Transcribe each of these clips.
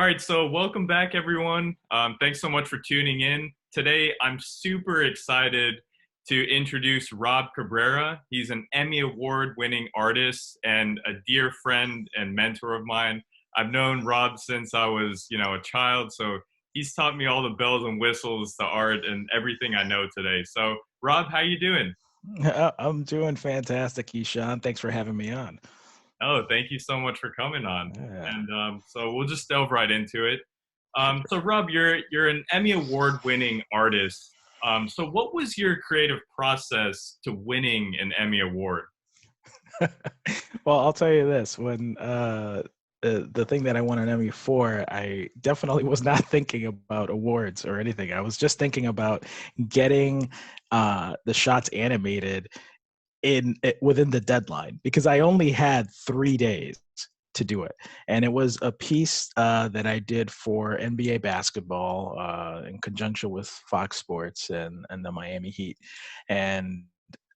right, so welcome back, everyone. Thanks so much for tuning in. Today, I'm super excited to introduce Rob Cabrera. He's an Emmy Award winning artist and a dear friend and mentor of mine. I've known Rob since I was, a child, so he's taught me all the bells and whistles to art and everything I know today. So, Rob, how you doing? I'm doing fantastic, Eshan. Thanks for having me on. Oh, thank you so much for coming on. Yeah, And so we'll just delve right into it. sure. So Rob, you're an Emmy Award winning artist. So what was your creative process to winning an Emmy Award? Well, I'll tell you this: when the thing that I won an Emmy for, I definitely was not thinking about awards or anything. I was just thinking about getting the shots animated within the deadline because I only had 3 days to do it, and it was a piece that I did for NBA basketball in conjunction with Fox Sports and the Miami Heat, and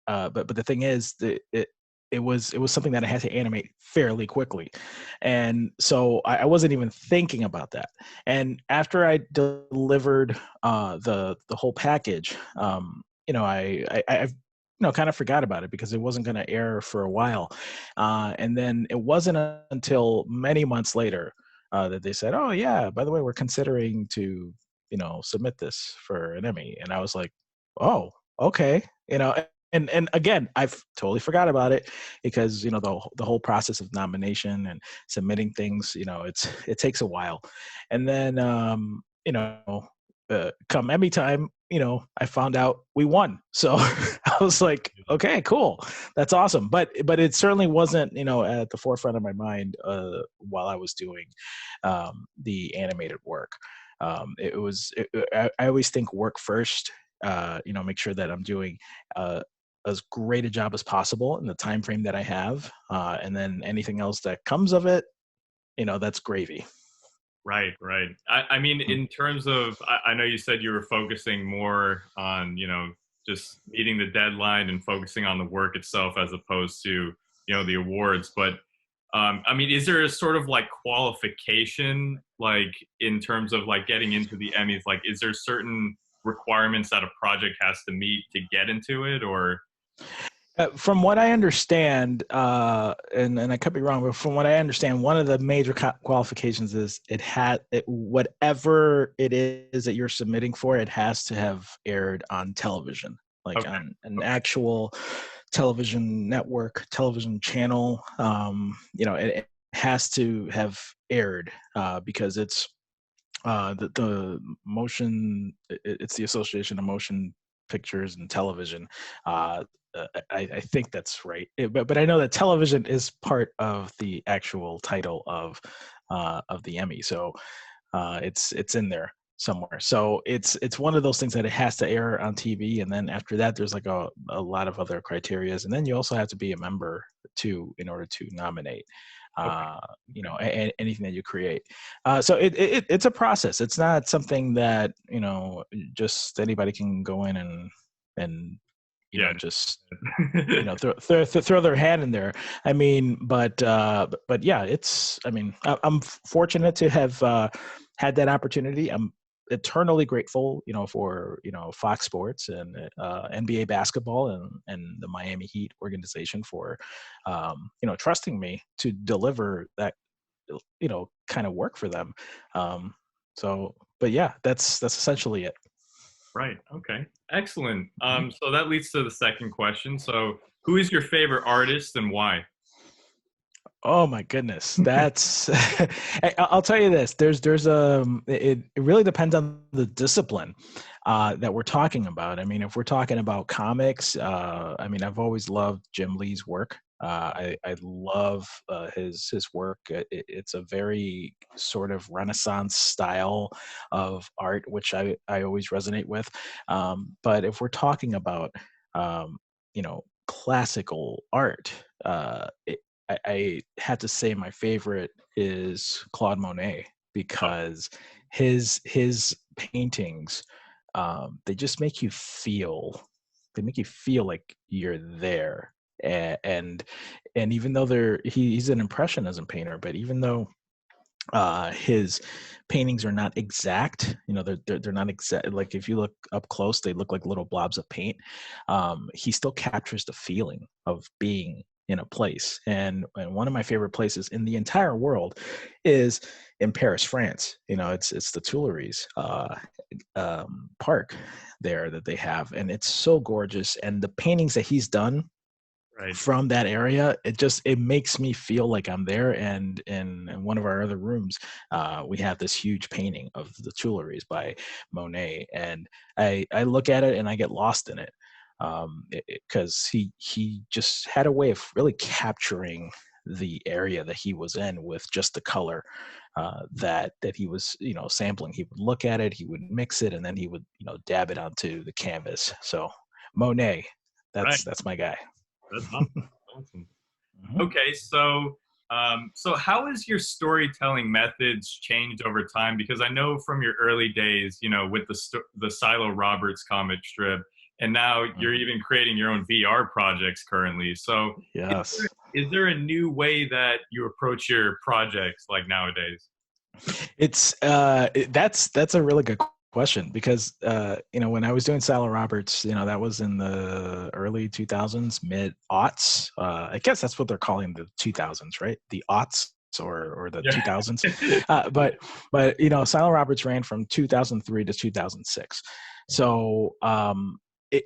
but the thing is that it was something that I had to animate fairly quickly, and so I wasn't even thinking about that. And after I delivered the whole package, I've kind of forgot about it because it wasn't going to air for a while, and then it wasn't until many months later that they said, "Oh yeah, by the way, we're considering to submit this for an Emmy," and I was like, "Oh, okay," and again, I've totally forgot about it because the whole process of nomination and submitting things, it takes a while, and then come Emmy time, I found out we won. So I was like, okay, cool, that's awesome. But it certainly wasn't, at the forefront of my mind while I was doing the animated work. It was. I always think work first. Make sure that I'm doing as great a job as possible in the time frame that I have, and then anything else that comes of it, that's gravy. Right, right. I mean, Mhm. in terms of, I know you said you were focusing more on, just meeting the deadline and focusing on the work itself as opposed to, the awards. But I mean, is there a sort of like qualification, like in terms of like getting into the Emmys? Like, is there certain requirements that a project has to meet to get into it, or? From what I understand, and I could be wrong, but from what I understand, one of the major qualifications is whatever it is that you're submitting for, it has to have aired on television, like Okay, on an okay, actual television network, television channel. It has to have aired because it's the motion. It's the Association of Motion Pictures and Television. I think that's right. But I know that television is part of the actual title of the Emmy, so it's in there somewhere. So it's one of those things that it has to air on TV, and then after that, there's like a lot of other criterias, and then you also have to be a member too in order to nominate. okay, Uh, okay. anything that you create. So it's a process. It's not something that just anybody can go in and Yeah. just throw their hand in there. I mean, but yeah, I mean, I'm fortunate to have had that opportunity. I'm eternally grateful, for Fox Sports and NBA basketball and the Miami Heat organization for trusting me to deliver that kind of work for them. Um, but yeah, that's essentially it. Right. Okay. Excellent. Mhm. So that leads to the second question. So, who is your favorite artist and why? Oh my goodness, that's I'll tell you this. It really depends on the discipline that we're talking about. I mean, if we're talking about comics, I mean, I've always loved Jim Lee's work. I love his work. It's a very sort of Renaissance style of art, which I always resonate with. But if we're talking about classical art, I had to say my favorite is Claude Monet because his paintings, they just make you feel, they make you feel like you're there. And even though he's an impressionism painter, but even though His paintings are not exact. They're not exact. Like if you look up close, they look like little blobs of paint. He still captures the feeling of being in a place. And one of my favorite places in the entire world is in Paris, France. It's the Tuileries park there that they have, and it's so gorgeous. And the paintings that he's done Right. from that area, it makes me feel like I'm there. And in one of our other rooms, we have this huge painting of the Tuileries by Monet, and I look at it and I get lost in it, because he just had a way of really capturing the area that he was in with just the color that he was sampling. He would look at it, he would mix it, and then he would dab it onto the canvas. So Monet, Right. that's my guy. That's awesome. Awesome. Mhm. Okay, so how has your storytelling methods changed over time? Because I know from your early days, with the Silo Roberts comic strip, and now you're Mhm. even creating your own VR projects currently. So, is there, Yes. is there a new way that you approach your projects like nowadays? That's a really good question, because when I was doing Salo Roberts, that was in the early 2000s, mid aughts. I guess that's what they're calling the 2000s, right? The aughts, or the Yeah. 2000s. But Silo Roberts ran from 2003 to 2006. So it,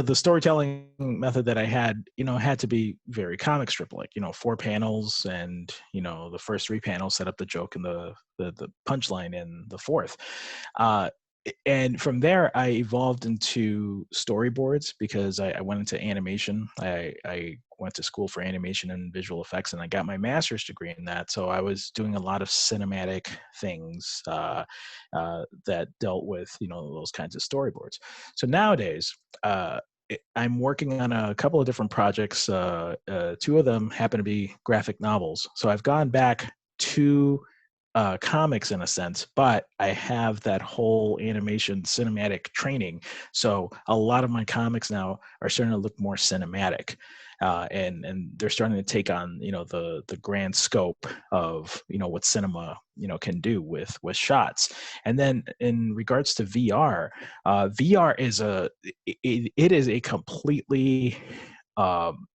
the storytelling method that I had to be very comic strip like, four panels, and the first three panels set up the joke and the punchline in the fourth. uh and from there I evolved into storyboards, because I went into animation. I went to school for animation and visual effects, and I got my master's degree in that. So I was doing a lot of cinematic things that dealt with those kinds of storyboards. So nowadays, I'm working on a couple of different projects. Two of them happen to be graphic novels. So I've gone back to comics in a sense, but I have that whole animation cinematic training. So a lot of my comics now are starting to look more cinematic. And they're starting to take on the grand scope of what cinema can do with shots. And then in regards to VR, VR it is a completely um,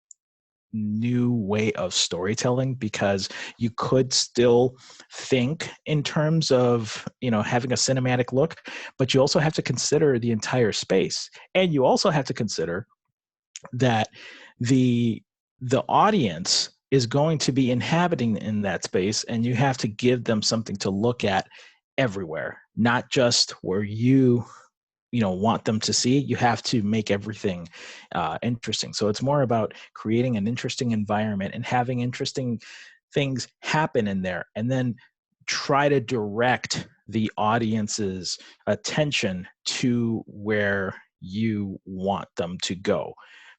new way of storytelling, because you could still think in terms of having a cinematic look, but you also have to consider the entire space, and you also have to consider that the the audience is going to be inhabiting in that space, and you have to give them something to look at everywhere, not just where you want them to see. You have to make everything interesting. So it's more about creating an interesting environment and having interesting things happen in there, and then try to direct the audience's attention to where you want them to go.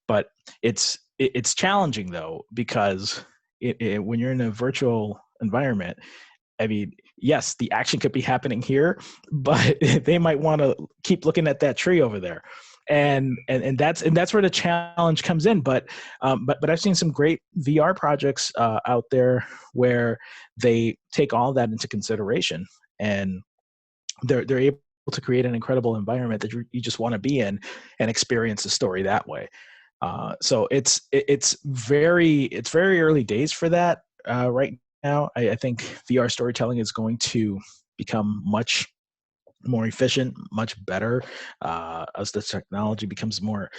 But it's challenging though, because when you're in a virtual environment, I mean, yes, the action could be happening here, but they might want to keep looking at that tree over there. And that's where the challenge comes in. But I've seen some great VR projects out there where they take all that into consideration, and they're able to create an incredible environment that you just want to be in and experience the story that way. So it's very early days for that right now. I think VR storytelling is going to become much more efficient, much better as the technology becomes more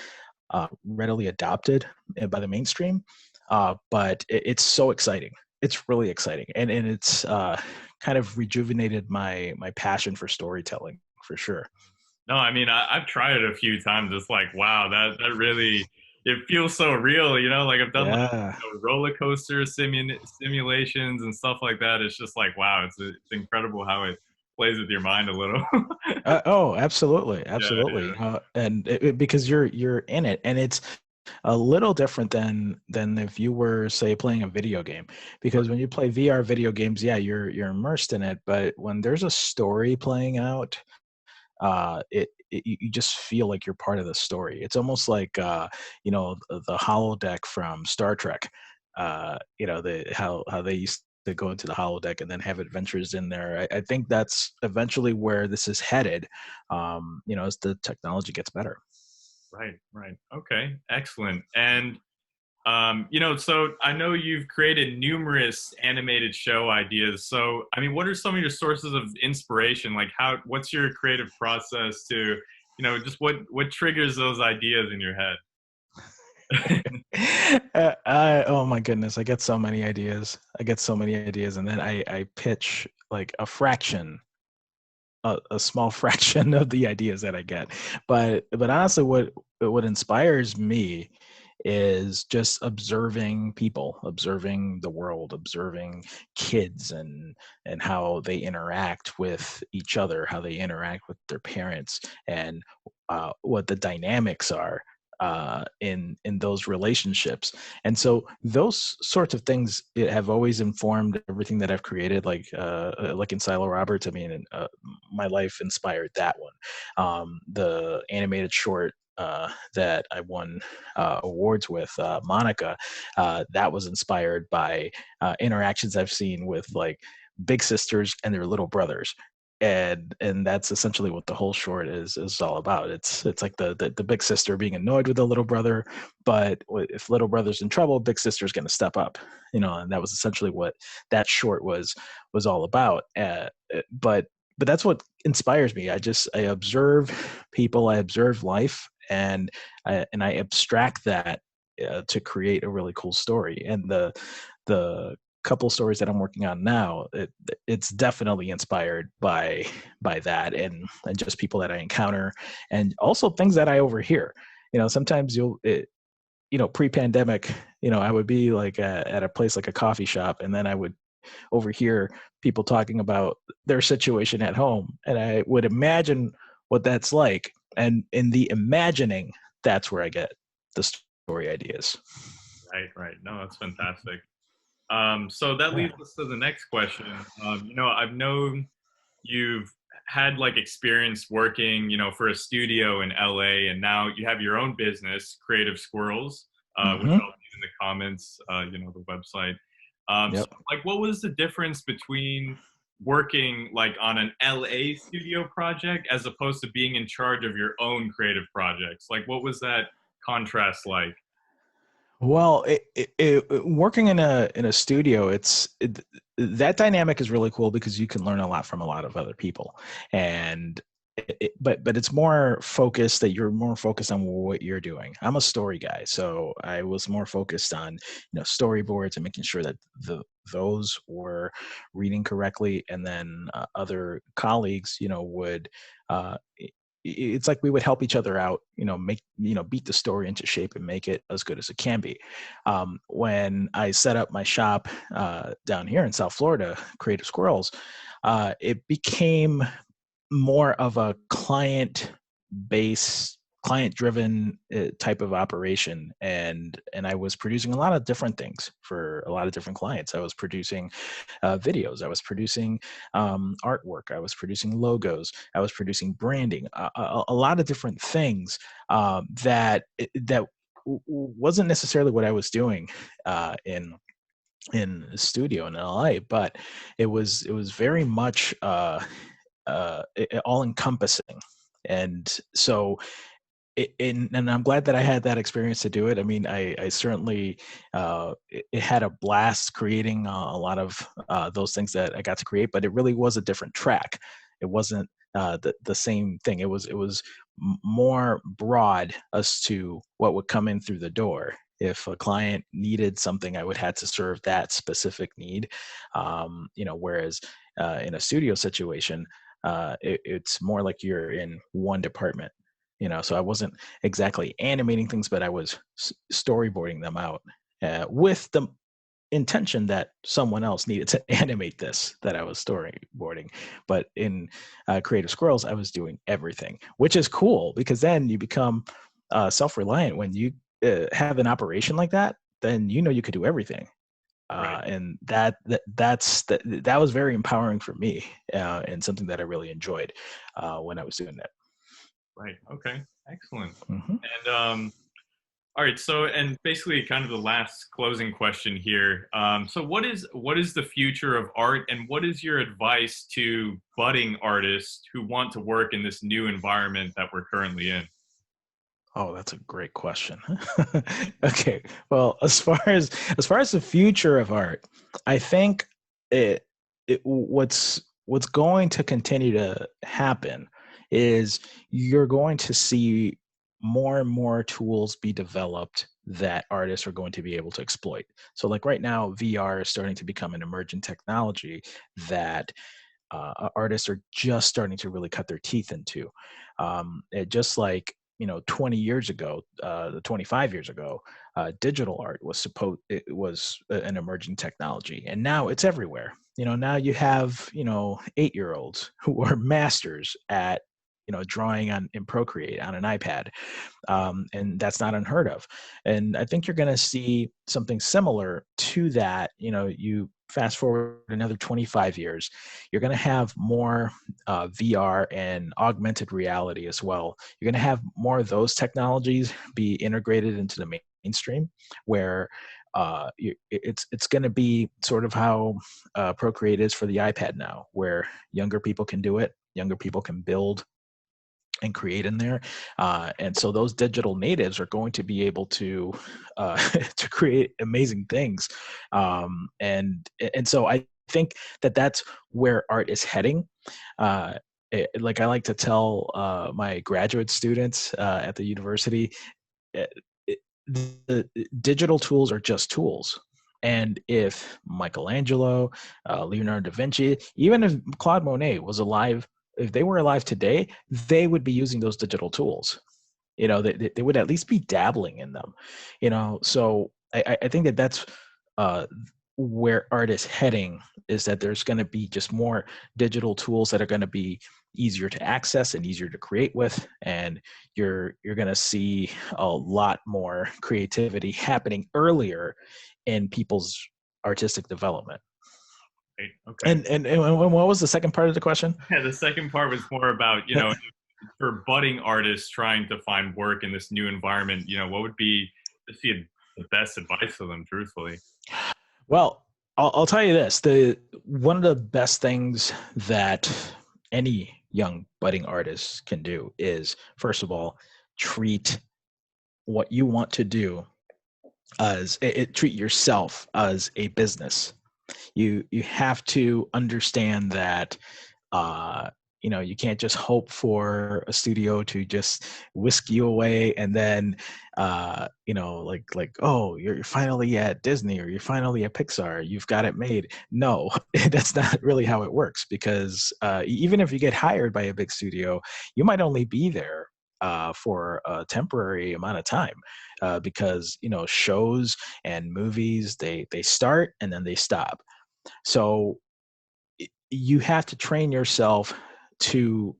readily adopted by the mainstream. But it's so exciting. It's really exciting, and it's kind of rejuvenated my passion for storytelling for sure. No, I mean I've tried it a few times. It's like wow, that really it feels so real. Like I've done like Yeah. roller coaster simulations and stuff like that. It's just like wow, it's incredible how it plays with your mind a little. Oh, absolutely, Yeah, absolutely. yeah, And because you're in it, and it's a little different than if you were, say, playing a video game. Because when you play VR video games, yeah, you're immersed in it. But when there's a story playing out, you just feel like you're part of the story. It's almost like the holodeck from Star Trek. The how they used to go into the holodeck and then have adventures in there. I think that's eventually where this is headed, as the technology gets better. Right, right. Okay, excellent. And so I know you've created numerous animated show ideas. So, I mean, what are some of your sources of inspiration? Like, what's your creative process to, just what triggers those ideas in your head? Oh my goodness, I get so many ideas. And then I pitch like a small fraction of the ideas that I get. But honestly, what inspires me is just observing people, observing the world, observing kids and how they interact with each other, how they interact with their parents, and what the dynamics are in those relationships. And so those sorts of things have always informed everything that I've created. Like in Silo Roberts, I mean, my life inspired that one. The animated short that I won awards with, Monica, that was inspired by interactions I've seen with like big sisters and their little brothers. And that's essentially what the whole short is all about. It's like the big sister being annoyed with the little brother, but if little brother's in trouble, big sister's going to step up, and that was essentially what that short was all about. But that's what inspires me. I observe people, I observe life, and I abstract that to create a really cool story. And the couple stories that I'm working on now, it's definitely inspired by that, and just people that I encounter, and also things that I overhear. Sometimes pre-pandemic, I would be like at a place like a coffee shop, and then I would overhear people talking about their situation at home, and I would imagine what that's like, and in the imagining, that's where I get the story ideas. Right, right. No, that's fantastic. So that Yeah. leads us to the next question. I've known you've had like experience working, for a studio in LA, and now you have your own business, Creative Squirrels, which Hmm. I'll leave in the comments, the website. So Yep. like, what was the difference between working like on an LA studio project as opposed to being in charge of your own creative projects? Like, what was that contrast like? Well, working in a studio, that dynamic is really cool because you can learn a lot from a lot of other people, and but it's more focused, that you're more focused on what you're doing. I'm a story guy, so I was more focused on storyboards and making sure that those were reading correctly, and then other colleagues would. It's like we would help each other out, make beat the story into shape and make it as good as it can be. When I set up my shop down here in South Florida, Creative Squirrels, it became more of a client driven type of operation, and I was producing a lot of different things for a lot of different clients. I was producing videos, I was producing artwork, I was producing logos, I was producing branding, a lot of different things wasn't necessarily what I was doing in the studio in LA, but it was very much all encompassing. And so and I'm glad that I had that experience to do it. I mean, I certainly it had a blast creating a lot of those things that I got to create, but it really was a different track. It wasn't the same thing. It was more broad as to what would come in through the door. If a client needed something, I would have to serve that specific need. Whereas in a studio situation, it's more like you're in one department. So I wasn't exactly animating things, but I was storyboarding them out with the intention that someone else needed to animate this that I was storyboarding. But in Creative Squirrels, I was doing everything, which is cool because then you become self-reliant. When you have an operation like that, then you could do everything. Right. And that was very empowering for me, and something that I really enjoyed when I was doing that. Right. Okay. Excellent. Hmm. And All right, so and basically, kind of the last closing question here. So, what is the future of art, and what is your advice to budding artists who want to work in this new environment that we're currently in? Oh, that's a great question. Okay. Well, as far as the future of art, I think it, what's going to continue to happen is you're going to see more and more tools be developed that artists are going to be able to exploit. So like right now, VR is starting to become an emergent technology that artists are just starting to really cut their teeth into. Just like 20 years ago, 25 years ago, digital art was an emerging technology, and now it's everywhere. Now you have 8-year-olds who are masters at drawing on in Procreate on an iPad, and that's not unheard of. And I think you're going to see something similar to that. You fast forward another 25 years, you're going to have more VR and augmented reality as well. You're going to have more of those technologies be integrated into the mainstream, where it's going to be sort of how Procreate is for the iPad now, where younger people can do it, younger people can build and create in there, and so those digital natives are going to be able to to create amazing things, and so I think that that's where art is heading. Like I like to tell my graduate students at the university, uh, the digital tools are just tools. And if Michelangelo, Leonardo da Vinci, even if Claude Monet was alive, if they were alive today, they would be using those digital tools. They would at least be dabbling in them. So I think that that's uh, where art is heading, is that there's going to be just more digital tools that are going to be easier to access and easier to create with, and you're going to see a lot more creativity happening earlier in people's artistic development. Right? Okay. And what was the second part of the question? Yeah, the second part was more about, for budding artists trying to find work in this new environment, what would be the best advice for them, truthfully? Well, I'll tell you this: the one of the best things that any young budding artist can do is, first of all, treat what you want to do treat yourself as a business. You have to understand that you can't just hope for a studio to just whisk you away, and then like, oh, you're finally at Disney, or you're finally at Pixar, you've got it made. No, that's not really how it works, because even if you get hired by a big studio, you might only be there for a temporary amount of time, because shows and movies, they start and then they stop. So you have to train yourself to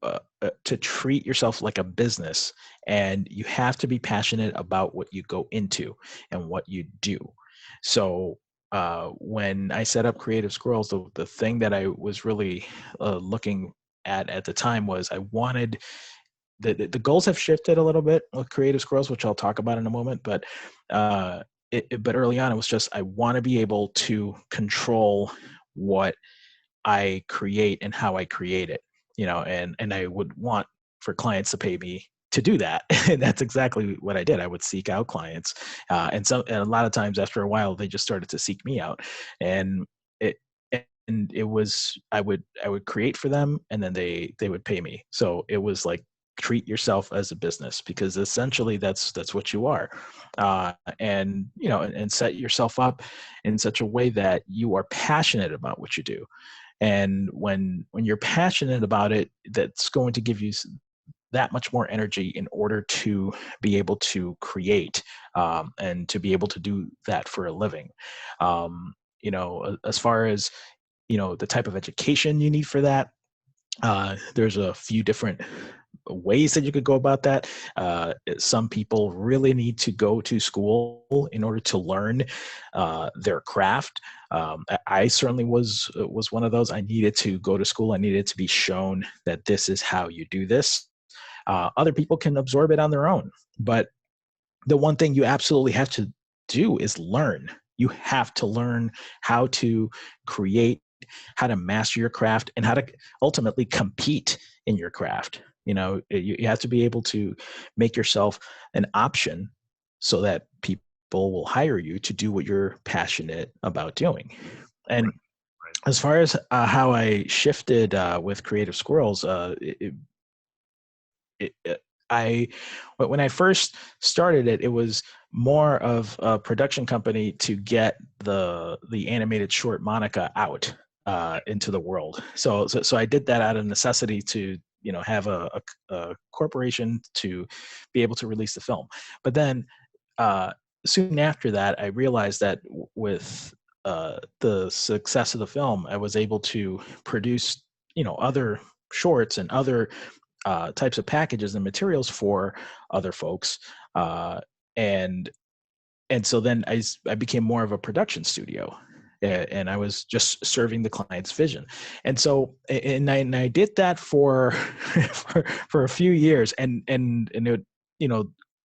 treat yourself like a business, and you have to be passionate about what you go into and what you do. So when I set up Creative Squirrels, the thing that I was really looking at the time was, I wanted the goals have shifted a little bit with Creative Squirrels, which I'll talk about in a moment, but but early on it was just, I want to be able to control what I create and how I create it, and I would want for clients to pay me to do that. And that's exactly what I did. I would seek out clients, and a lot of times after a while they just started to seek me out, and it it was, I would create for them, and then they would pay me. So it was like, treat yourself as a business, because essentially that's what you are, and and set yourself up in such a way that you are passionate about what you do. And when you're passionate about it, that's going to give you that much more energy in order to be able to create, and to be able to do that for a living. As far as the type of education you need for that, there's a few different ways that you could go about that. Some people really need to go to school in order to learn their craft. I certainly was one of those. I needed to go to school. I needed to be shown that this is how you do this. Other people can absorb it on their own, but the one thing you absolutely have to do is learn. You have to learn how to create, how to master your craft, and how to ultimately compete in your craft. You have to be able to make yourself an option so that people will hire you to do what you're passionate about doing. Right, And right. as far as how I shifted with Creative Squirrels, it, I when I first started it, it was more of a production company to get the animated short Monica out into the world. So I did that out of necessity to have a corporation to be able to release the film. But then uh, soon after that, I realized that with the success of the film, I was able to produce other shorts and other types of packages and materials for other folks, and so then I became more of a production studio, Yeah. and I was just serving the client's vision. And so and I did that for for a few years, and it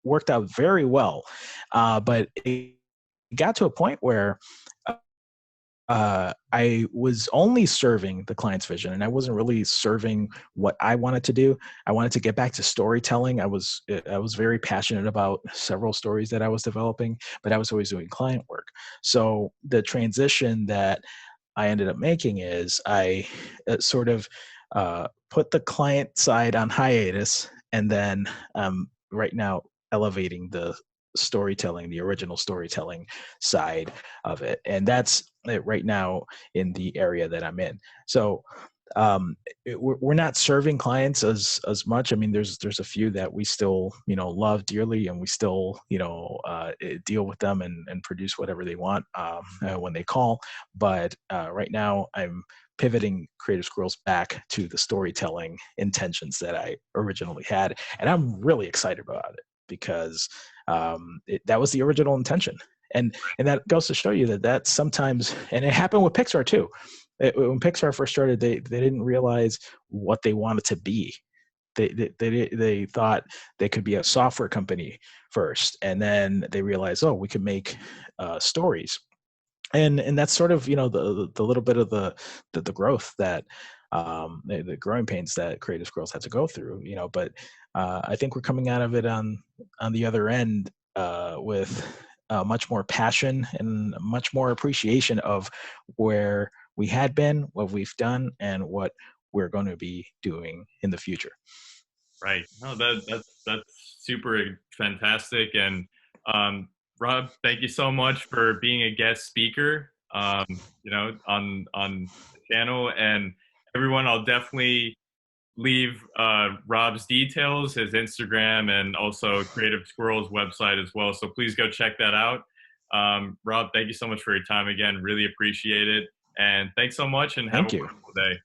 worked out very well, but it got to a point where I was only serving the client's vision, and I wasn't really serving what I wanted to do. I wanted to get back to storytelling. I was very passionate about several stories that I was developing, but I was always doing client work. So the transition that I ended up making is I sort of put the client side on hiatus, and then right now elevating the storytelling, the original storytelling side of it, and that's it right now in the area that I'm in. So we're not serving clients as much. I mean, there's a few that we still love dearly, and we still deal with them and produce whatever they want when they call. But right now, I'm pivoting Creative Squirrels back to the storytelling intentions that I originally had, and I'm really excited about it because that was the original intention. And that goes to show you that sometimes, and it happened with Pixar too. When Pixar first started, they didn't realize what they wanted to be. They thought they could be a software company first, and then they realized, oh, we could make stories. And that's sort of the little bit of the growth that the growing pains that Creative Squirrels had to go through. But I think we're coming out of it on the other end with much more passion and much more appreciation of where we had been, what we've done, and what we're going to be doing in the future. Right. No, that's super fantastic. And Rob, thank you so much for being a guest speaker. On the channel, and everyone, I'll definitely leave Rob's details, his Instagram, and also Creative Squirrels website as well. So please go check that out. Rob, thank you so much for your time again. Really appreciate it. And thanks so much, and have a Thank you. wonderful day.